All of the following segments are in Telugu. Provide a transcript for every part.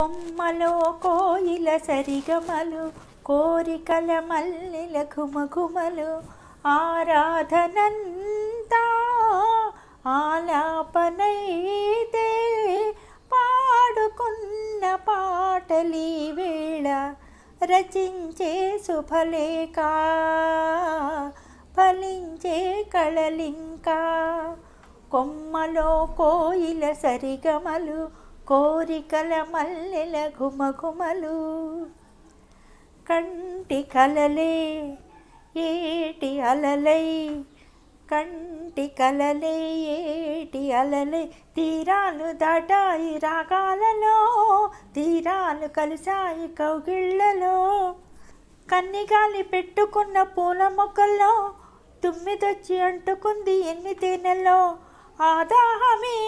కొమ్మలో కోయిల సరిగమలు, కోరికల మల్లెల ఘుమఘుమలు, ఆరాధనంతా ఆలాపనైతే పాడుకున్న పాటలీ వేళ రచించే శుభలేఖ, ఫలించే కళలింకా. కొమ్మలో కోయిల సరిగమలు, కోరికల మల్లెల ఘుమఘుమలు, కంటి కలలే ఏటి అలలై, కంటి కలలే ఏటి అలలై, తీరాలు దాటాయి రాగాలలో, తీరాలు కలిసాయి కౌగిళ్లలో. కన్నిగాలి పెట్టుకున్న పూల మొక్కల్లో తుమ్మిదొచ్చి అంటుకుంది ఎన్ని తేనెల్లో. ఆ దాహమే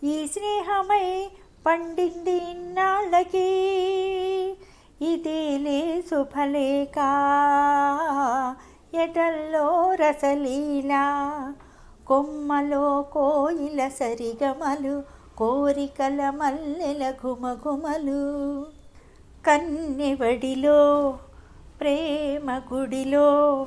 ఈ స్నేహమై పండింది ఇన్నాళ్ళకి, ఇదేలే శుభలేఖ ఎదల్లో రసలీలా. కొమ్మలో కోయిల సరిగమలు, కోరికల మల్లెల ఘుమఘుమలు, కన్నెవడిలో ప్రేమ గుడిలో,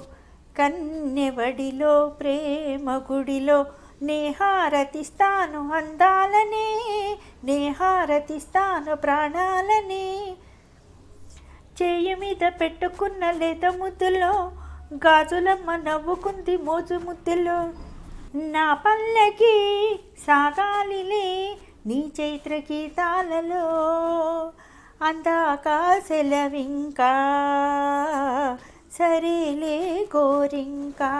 కన్నెవడిలో ప్రేమ గుడిలో, నేహారతిస్తాను అందాలనే, నేహారతిస్తాను ప్రాణాలనే. చేయి మీద పెట్టుకున్న లేత ముద్దులో, గాజులమ్మ నవ్వుకుంది మోజు ముద్దులో. నా పల్లకి సాగాలిలే నీ చైత్ర గీతాలలో, అందాక సెలవింకా సరేలే గోరింకా.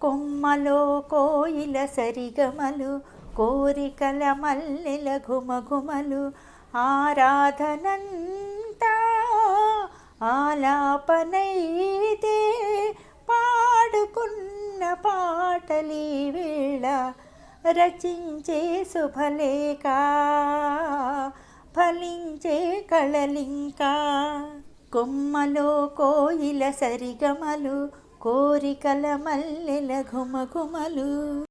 కొమ్మలో కోయిల సరిగమలు, కోరికల మల్లెల ఘుమఘుమలు, ఆరాధనంతా ఆలాపనైతే పాడుకున్న పాటలీ వేళ రచించే శుభలేఖ, ఫలించే కళలింకా. కొమ్మలో కోయిల సరిగమలు, కోరికల మల్లెల ఘుమఘుమలు.